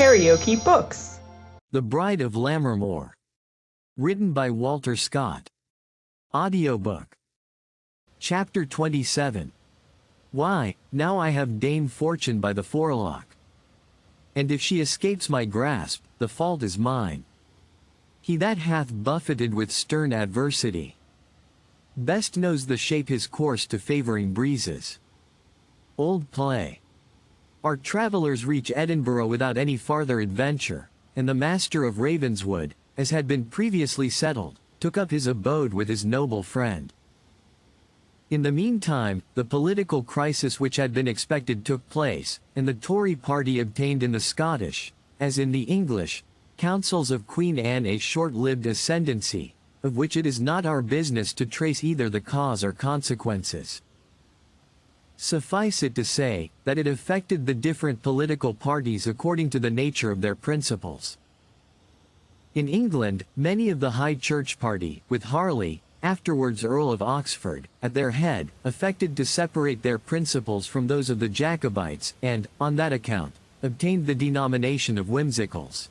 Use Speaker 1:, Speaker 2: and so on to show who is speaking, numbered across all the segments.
Speaker 1: KaraokeBooks.
Speaker 2: The Bride of Lammermoor. Written by Walter Scott. Audiobook. Chapter 27. Why, now I have Dame Fortune by the forelock. And if she escapes my grasp, the fault is mine. He that hath buffeted with stern adversity best knows the shape his course to favoring breezes. Old play. Our travellers reach Edinburgh without any farther adventure, and the master of Ravenswood, as had been previously settled, took up his abode with his noble friend. In the meantime, the political crisis which had been expected took place, and the Tory party obtained in the Scottish, as in the English, councils of Queen Anne a short-lived ascendancy, of which it is not our business to trace either the cause or consequences. Suffice it to say, that it affected the different political parties according to the nature of their principles. In England, many of the High Church party, with Harley, afterwards Earl of Oxford, at their head, affected to separate their principles from those of the Jacobites, and, on that account, obtained the denomination of whimsicals.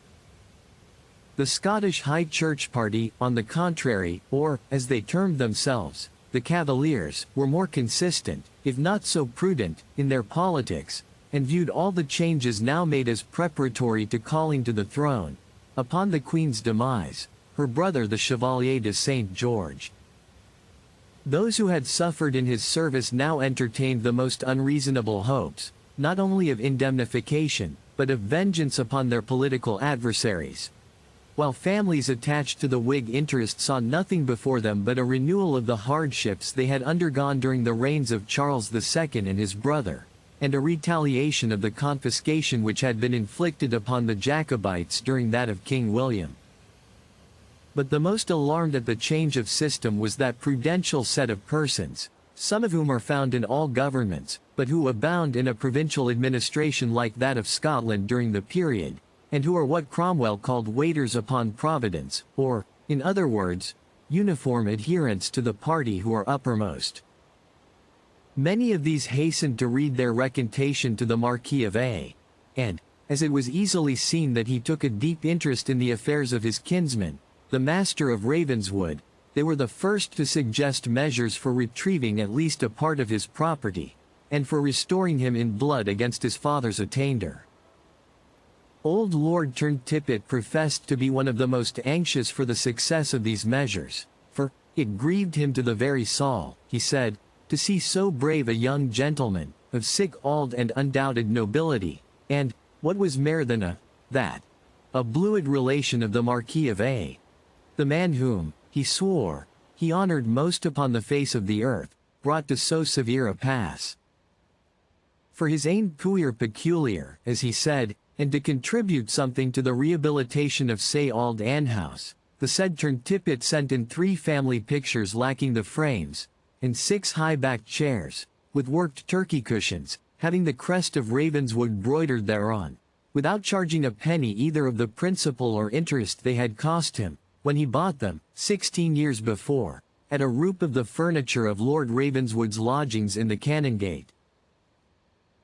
Speaker 2: The Scottish High Church party, on the contrary, or, as they termed themselves, the Cavaliers, were more consistent, if not so prudent, in their politics, and viewed all the changes now made as preparatory to calling to the throne, upon the Queen's demise, her brother the Chevalier de St. George. Those who had suffered in his service now entertained the most unreasonable hopes, not only of indemnification, but of vengeance upon their political adversaries, while families attached to the Whig interest saw nothing before them but a renewal of the hardships they had undergone during the reigns of Charles II and his brother, and a retaliation of the confiscation which had been inflicted upon the Jacobites during that of King William. But the most alarmed at the change of system was that prudential set of persons, some of whom are found in all governments, but who abound in a provincial administration like that of Scotland during the period, and who are what Cromwell called waiters upon Providence, or, in other words, uniform adherents to the party who are uppermost. Many of these hastened to read their recantation to the Marquis of A. and, as it was easily seen that he took a deep interest in the affairs of his kinsman, the Master of Ravenswood, they were the first to suggest measures for retrieving at least a part of his property, and for restoring him in blood against his father's attainder. Old Lord Turntippet professed to be one of the most anxious for the success of these measures, for it grieved him to the very soul, he said, to see so brave a young gentleman, of sick auld and undoubted nobility, and, what was mair than a bluid relation of the Marquis of A. The man whom, he swore, he honoured most upon the face of the earth, brought to so severe a pass. For his ain puir peculiar, as he said, and to contribute something to the rehabilitation of say Auld Anne House, the said Turntippet sent in 3 family pictures lacking the frames, and 6 high-backed chairs, with worked turkey cushions, having the crest of Ravenswood broidered thereon, without charging a penny either of the principal or interest they had cost him, when he bought them, 16 years before, at a roup of the furniture of Lord Ravenswood's lodgings in the Canongate.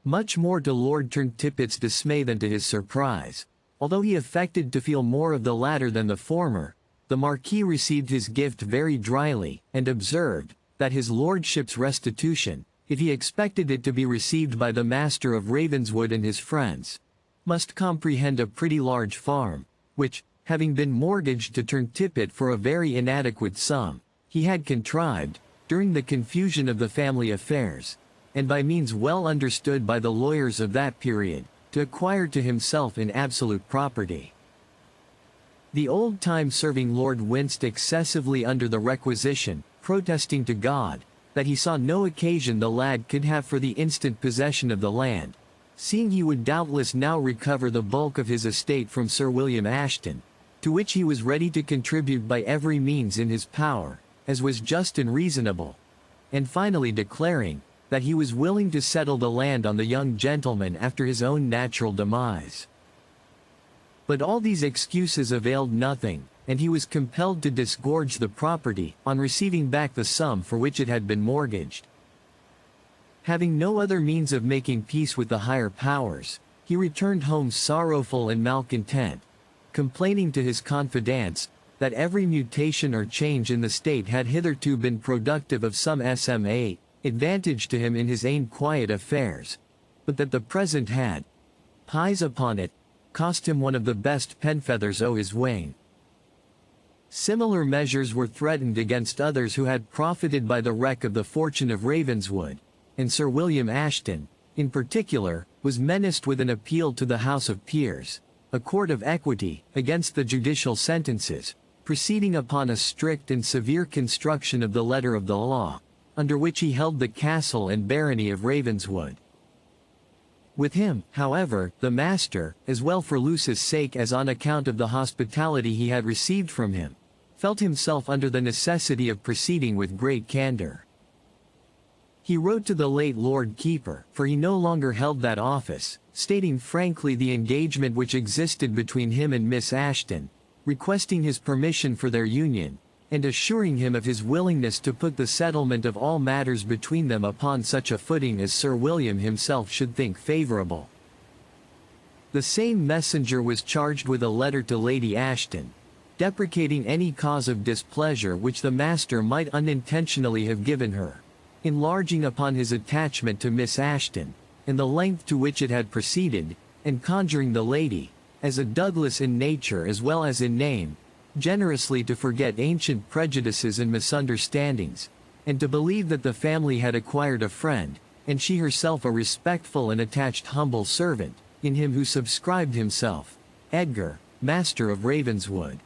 Speaker 2: Much more to Lord Turntippet's dismay than to his surprise, although he affected to feel more of the latter than the former, the Marquis received his gift very dryly, and observed, that his lordship's restitution, if he expected it to be received by the Master of Ravenswood and his friends, must comprehend a pretty large farm, which, having been mortgaged to Turntippet for a very inadequate sum, he had contrived, during the confusion of the family affairs, and by means well understood by the lawyers of that period, to acquire to himself in absolute property. The old-time serving lord winced excessively under the requisition, protesting to God, that he saw no occasion the lad could have for the instant possession of the land, seeing he would doubtless now recover the bulk of his estate from Sir William Ashton, to which he was ready to contribute by every means in his power, as was just and reasonable, and finally declaring, that he was willing to settle the land on the young gentleman after his own natural demise. But all these excuses availed nothing, and he was compelled to disgorge the property, on receiving back the sum for which it had been mortgaged. Having no other means of making peace with the higher powers, he returned home sorrowful and malcontent, complaining to his confidants that every mutation or change in the state had hitherto been productive of some SMA advantage to him in his own quiet affairs, but that the present had, pies upon it, cost him one of the best penfeathers o' his wing. Similar measures were threatened against others who had profited by the wreck of the fortune of Ravenswood, and Sir William Ashton, in particular, was menaced with an appeal to the House of Peers, a court of equity, against the judicial sentences, proceeding upon a strict and severe construction of the letter of the law, under which he held the castle and barony of Ravenswood. With him, however, the master, as well for Lucy's sake as on account of the hospitality he had received from him, felt himself under the necessity of proceeding with great candor. He wrote to the late Lord Keeper, for he no longer held that office, stating frankly the engagement which existed between him and Miss Ashton, requesting his permission for their union, and assuring him of his willingness to put the settlement of all matters between them upon such a footing as Sir William himself should think favorable. The same messenger was charged with a letter to Lady Ashton, deprecating any cause of displeasure which the master might unintentionally have given her, enlarging upon his attachment to Miss Ashton, and the length to which it had proceeded, and conjuring the lady, as a Douglas in nature as well as in name, generously to forget ancient prejudices and misunderstandings, and to believe that the family had acquired a friend, and she herself a respectful and attached humble servant, in him who subscribed himself, Edgar, Master of Ravenswood.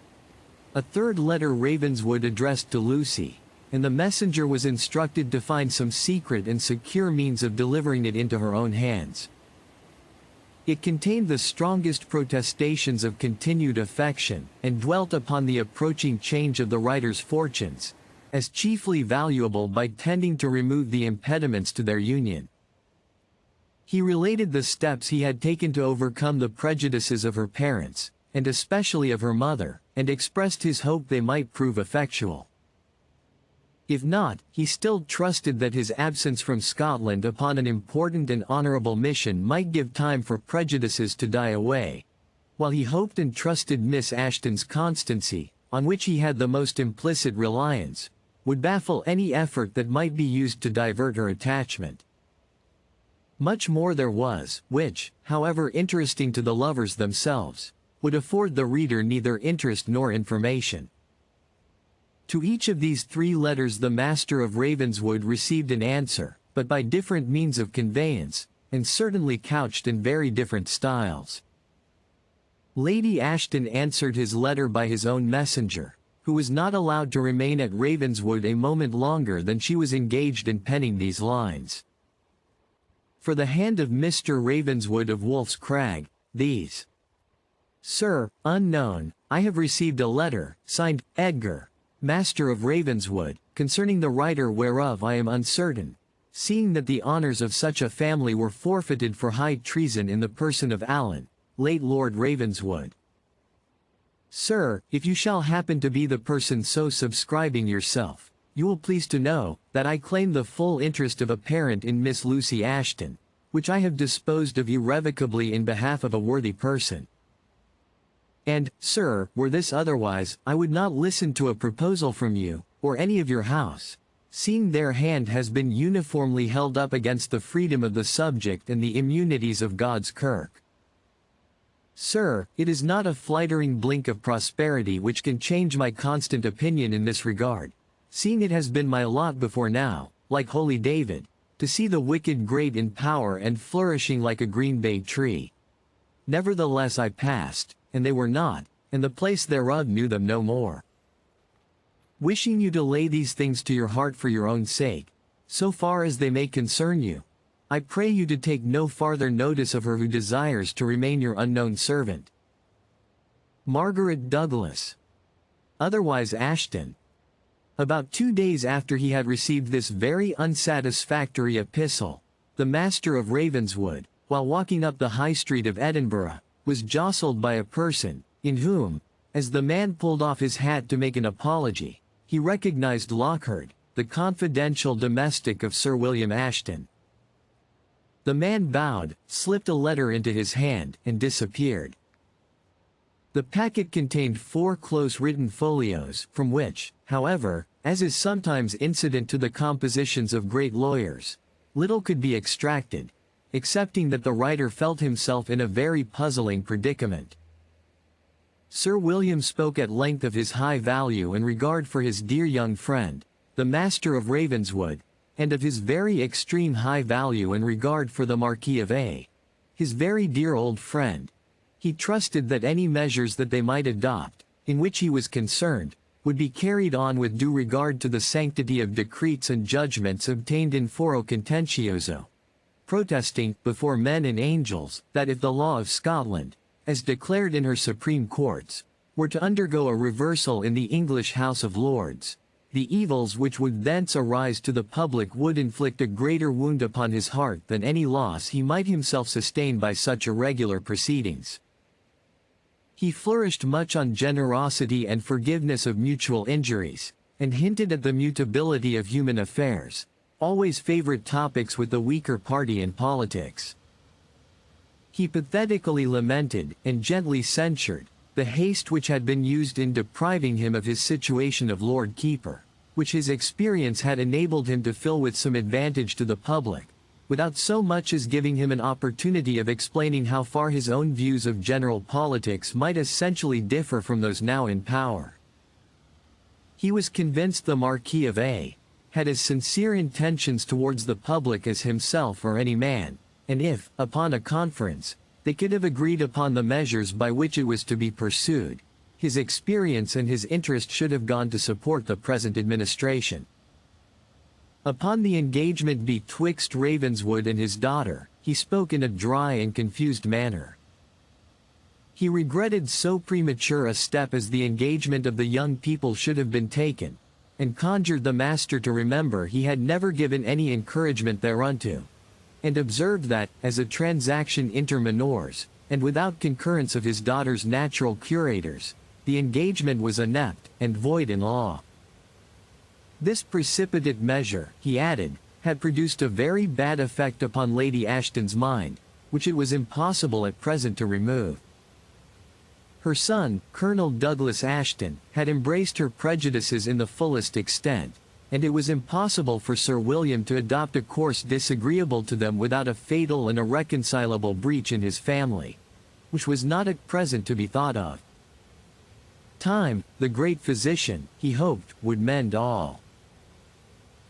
Speaker 2: A third letter Ravenswood addressed to Lucy, and the messenger was instructed to find some secret and secure means of delivering it into her own hands. It contained the strongest protestations of continued affection, and dwelt upon the approaching change of the writer's fortunes, as chiefly valuable by tending to remove the impediments to their union. He related the steps he had taken to overcome the prejudices of her parents, and especially of her mother, and expressed his hope they might prove effectual. If not, he still trusted that his absence from Scotland upon an important and honorable mission might give time for prejudices to die away, while he hoped and trusted Miss Ashton's constancy, on which he had the most implicit reliance, would baffle any effort that might be used to divert her attachment. Much more there was, which, however interesting to the lovers themselves, would afford the reader neither interest nor information. To each of these three letters the Master of Ravenswood received an answer, but by different means of conveyance, and certainly couched in very different styles. Lady Ashton answered his letter by his own messenger, who was not allowed to remain at Ravenswood a moment longer than she was engaged in penning these lines. For the hand of Mr. Ravenswood of Wolf's Crag, these. Sir, unknown, I have received a letter, signed, Edgar, Master of Ravenswood, concerning the writer whereof I am uncertain, seeing that the honors of such a family were forfeited for high treason in the person of Alan, late Lord Ravenswood. Sir, if you shall happen to be the person so subscribing yourself, you will please to know, that I claim the full interest of a parent in Miss Lucy Ashton, which I have disposed of irrevocably in behalf of a worthy person. And, sir, were this otherwise, I would not listen to a proposal from you, or any of your house, seeing their hand has been uniformly held up against the freedom of the subject and the immunities of God's kirk. Sir, it is not a flittering blink of prosperity which can change my constant opinion in this regard, seeing it has been my lot before now, like holy David, to see the wicked great in power and flourishing like a green bay tree. Nevertheless I passed, and they were not, and the place thereof knew them no more. Wishing you to lay these things to your heart for your own sake, so far as they may concern you, I pray you to take no farther notice of her who desires to remain your unknown servant. Margaret Douglas. Otherwise Ashton. About 2 days after he had received this very unsatisfactory epistle, the Master of Ravenswood, while walking up the High Street of Edinburgh, was jostled by a person, in whom, as the man pulled off his hat to make an apology, he recognized Lockhart, the confidential domestic of Sir William Ashton. The man bowed, slipped a letter into his hand, and disappeared. The packet contained 4 close-written folios, from which, however, as is sometimes incident to the compositions of great lawyers, little could be extracted, excepting that the writer felt himself in a very puzzling predicament. Sir William spoke at length of his high value and regard for his dear young friend, the Master of Ravenswood, and of his very extreme high value and regard for the Marquis of A., his very dear old friend. He trusted that any measures that they might adopt, in which he was concerned, would be carried on with due regard to the sanctity of decrees and judgments obtained in foro contentioso, protesting, before men and angels, that if the law of Scotland, as declared in her supreme courts, were to undergo a reversal in the English House of Lords, the evils which would thence arise to the public would inflict a greater wound upon his heart than any loss he might himself sustain by such irregular proceedings. He flourished much on generosity and forgiveness of mutual injuries, and hinted at the mutability of human affairs, always favorite topics with the weaker party in politics. He pathetically lamented, and gently censured, the haste which had been used in depriving him of his situation of Lord Keeper, which his experience had enabled him to fill with some advantage to the public, without so much as giving him an opportunity of explaining how far his own views of general politics might essentially differ from those now in power. He was convinced the Marquis of A. had as sincere intentions towards the public as himself or any man, and if, upon a conference, they could have agreed upon the measures by which it was to be pursued, his experience and his interest should have gone to support the present administration. Upon the engagement betwixt Ravenswood and his daughter, he spoke in a dry and confused manner. He regretted so premature a step as the engagement of the young people should have been taken, and conjured the master to remember he had never given any encouragement thereunto, and observed that, as a transaction inter minors, and without concurrence of his daughter's natural curators, the engagement was inept, and void in law. This precipitate measure, he added, had produced a very bad effect upon Lady Ashton's mind, which it was impossible at present to remove. Her son, Colonel Douglas Ashton, had embraced her prejudices in the fullest extent, and it was impossible for Sir William to adopt a course disagreeable to them without a fatal and irreconcilable breach in his family, which was not at present to be thought of. Time, the great physician, he hoped, would mend all.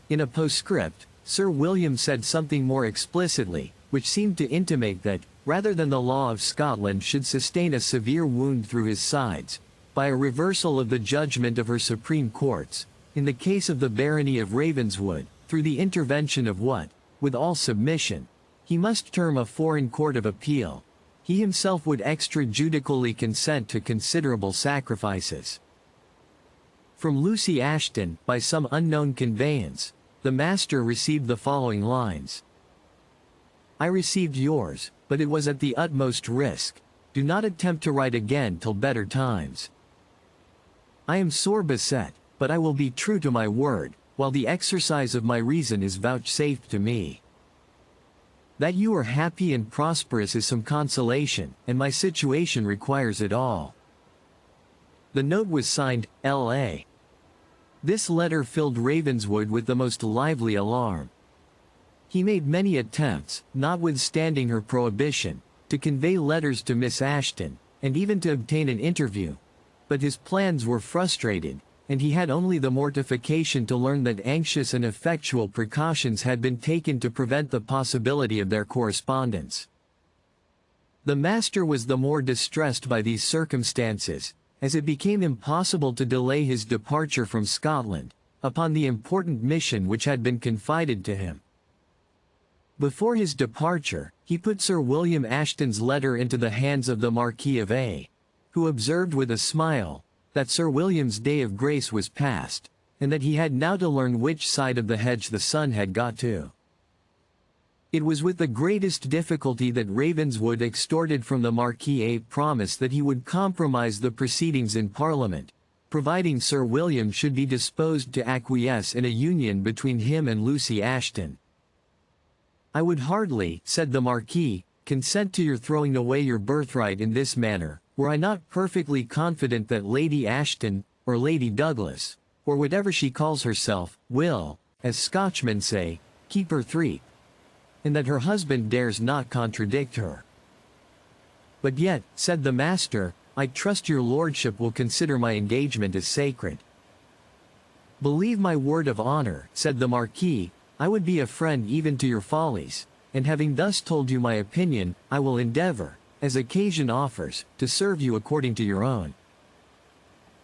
Speaker 2: In a postscript, Sir William said something more explicitly, which seemed to intimate that, rather than the law of Scotland should sustain a severe wound through his sides, by a reversal of the judgment of her supreme courts, in the case of the barony of Ravenswood, through the intervention of what, with all submission, he must term a foreign court of appeal, he himself would extrajudicially consent to considerable sacrifices. From Lucy Ashton, by some unknown conveyance, the master received the following lines. I received yours, but it was at the utmost risk. Do not attempt to write again till better times. I am sore beset, but I will be true to my word, while the exercise of my reason is vouchsafed to me. That you are happy and prosperous is some consolation, and my situation requires it all. The note was signed, L.A. This letter filled Ravenswood with the most lively alarm. He made many attempts, notwithstanding her prohibition, to convey letters to Miss Ashton, and even to obtain an interview, but his plans were frustrated, and he had only the mortification to learn that anxious and effectual precautions had been taken to prevent the possibility of their correspondence. The master was the more distressed by these circumstances, as it became impossible to delay his departure from Scotland, upon the important mission which had been confided to him. Before his departure, he put Sir William Ashton's letter into the hands of the Marquis of A., who observed with a smile, that Sir William's day of grace was past, and that he had now to learn which side of the hedge the sun had got to. It was with the greatest difficulty that Ravenswood extorted from the Marquis a promise that he would compromise the proceedings in Parliament, providing Sir William should be disposed to acquiesce in a union between him and Lucy Ashton. I would hardly, said the Marquis, consent to your throwing away your birthright in this manner, were I not perfectly confident that Lady Ashton, or Lady Douglas, or whatever she calls herself, will, as Scotchmen say, keep her threep, and that her husband dares not contradict her. But yet, said the master, I trust your lordship will consider my engagement as sacred. Believe my word of honor, said the Marquis, I would be a friend even to your follies, and having thus told you my opinion, I will endeavor, as occasion offers, to serve you according to your own.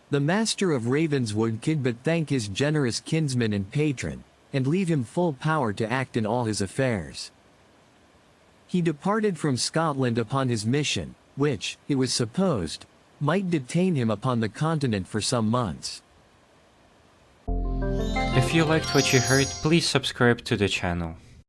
Speaker 2: The master of Ravenswood could but thank his generous kinsman and patron, and leave him full power to act in all his affairs. He departed from Scotland upon his mission, which, it was supposed, might detain him upon the continent for some months.
Speaker 1: If you liked what you heard, please subscribe to the channel.